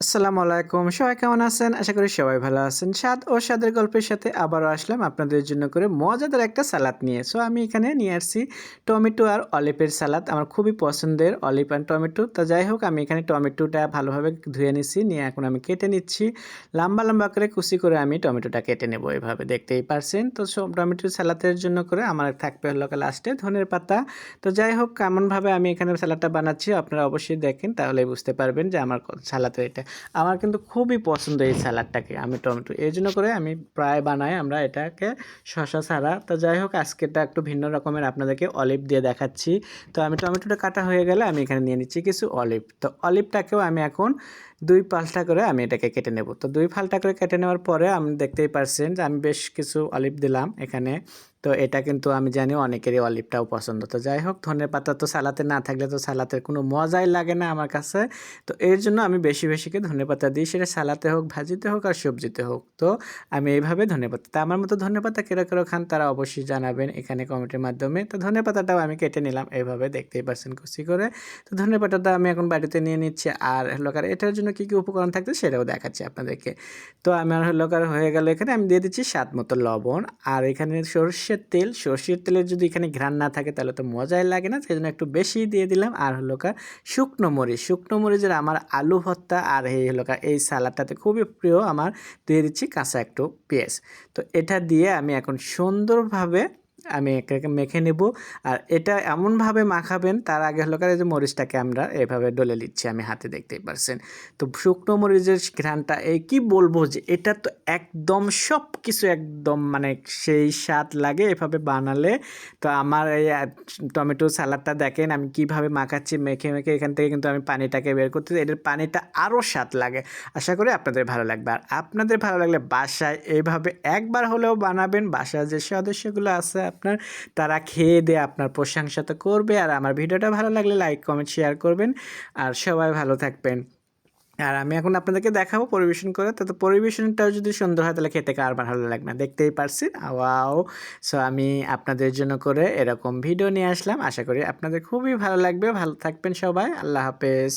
আসসালামু আলাইকুম। সবাই কেমন আছেন? আশা করি সবাই ভালো আছেন। স্বাদ ও স্বাদের গল্পের সাথে আবারও আসলাম আপনাদের জন্য করে মজাদার একটা সালাদ নিয়ে। আমি এখানে নিয়ে আসছি টমেটো আর অলিভের সালাদ। আমার খুবই পছন্দের অলিভ আর টমেটো। তো যাই হোক আমি এখানে টমেটোটা ভালোভাবে ধুয়ে নিচ্ছি। নিয়ে এখন আমি কেটে নিচ্ছি। লম্বা, লম্বা করে কুচি করে আমি টমেটোটা কেটে নেব এভাবে দেখতেই পারছেন। তো টমেটোর সালাদের জন্য করে আমার থাকবে হলো লাস্টে ধনের পাতা। তো যাই হোক কেমনভাবে আমি এখানে সালাদটা বানাচ্ছি আপনারা অবশ্যই দেখেন তাহলেই বুঝতে পারবেন যে আমার সালাদের এটা আমার কিন্তু খুবই পছন্দ এই স্যালাডটাকে আমি টমেটো এই জন্য করে আমি প্রায় বানাই আমরা এটাকে শসা ছাড়া। তো যাই হোক আজকেরটা একটু ভিন্ন রকমের আপনাদেরকে অলিভ দিয়ে দেখাচ্ছি। তো আমি টমেটোটা কাটা হয়ে গেলে আমি এখানে নিয়ে নিচ্ছি কিছু অলিভ। তো অলিভটাকেও আমি এখন 2 ফালটা করে আমি এটাকে কেটে নেব। তো 2 ফালটা করে কেটে নেওয়ার পরে আপনি দেখতেই পারছেন যে আমি বেশ কিছু অলিভ দিলাম এখানে। তো এটা কিন্তু আমি জানি অনেকেরই অলিভটাও পছন্দ। তো যাই হোক ধনেপাতা তো সালাতে না থাকলে তো সালাতের কোনো মজাই লাগে না আমার কাছে। তো এর জন্য আমি বেশি বেশি করে ধনেপাতা দিই, সেটা সালাতে হোক, ভাজিতে হোক আর সবজিতে হোক। তো আমি এইভাবে ধনেপাতা তা আমার মতো ধনেপাতা কেরো কেরো খান তারা অবশ্যই জানাবেন এখানে কমেন্টের মাধ্যমে। তো ধনেপাতাটাও আমি কেটে নিলাম এইভাবে দেখতেই পাচ্ছেন কুচি করে। তো ধনেপাতাটা আমি এখন বাড়িতে নিয়ে নিচ্ছি। আর হলো কার এটার জন্য কী কী উপকরণ থাকছে সেটাও দেখাচ্ছি আপনাদেরকে। তো আমার হলো কার হয়ে গেল এখানে আমি দিয়ে দিচ্ছি স্বাদ মতো লবণ। আর এখানে সরষের তেল, সরষের তেলের যদি এখানে ঘ্রাণ না থাকে তাহলে তো মজাই লাগে না, সেই জন্য একটু বেশি দিয়ে দিলাম। আর হলো কার শুকনো মরিচের আমার আলু ভর্তা আর এই হলো এই সালাডটাতে খুবই প্রিয় আমার। দিয়ে দিচ্ছি কাঁচা একটু পেঁয়াজ। তো এটা দিয়ে আমি এখন সুন্দরভাবে আমি এটাকে মেখে নেব। আর এটা এমনভাবে মাখাবেন তার আগে হলো এই যে মরিচটাকে আমরা এভাবে ডলে নিচ্ছি আমি হাতে দেখতেই পারছেন। তো শুকনো মরিচের ঘ্রাণটা এই কি বলবো যে এটা তো একদম সব কিছু একদম মানে সেই স্বাদ লাগে এভাবে বানালে। তো আমার এই টমেটো সালাডটা দেখেন আমি কিভাবে মাখাচ্ছি, মেখে মেখে এখান থেকে কিন্তু আমি পানিটাকে বের করতেছি, এটার পানিটা আরও স্বাদ লাগে। আশা করি আপনাদের ভালো লাগবে। আর আপনাদের ভালো লাগলে বাসায় এইভাবে একবার হলেও বানাবেন। বাসায় যে সদস্যগুলো আছে আপনার তারা খেয়ে দিয়ে আপনার প্রশংসা তো করবে। আর আমার ভিডিওটা ভালো লাগলে লাইক কমেন্ট শেয়ার করবেন। আর সবাই ভালো থাকবেন। আর আমি এখন আপনাদেরকে দেখাবো পরিবেশন করে। তো পরিবেশনটাও যদি সুন্দর হয় তাহলে খেতে কার ভালো লাগবে না, দেখতেই পারছেন। ওয়াও! আমি আপনাদের জন্য করে এরকম ভিডিও নিয়ে আসলাম। আশা করি আপনাদের খুবই ভালো লাগবে। ভালো থাকবেন সবাই। আল্লাহ হাফেজ।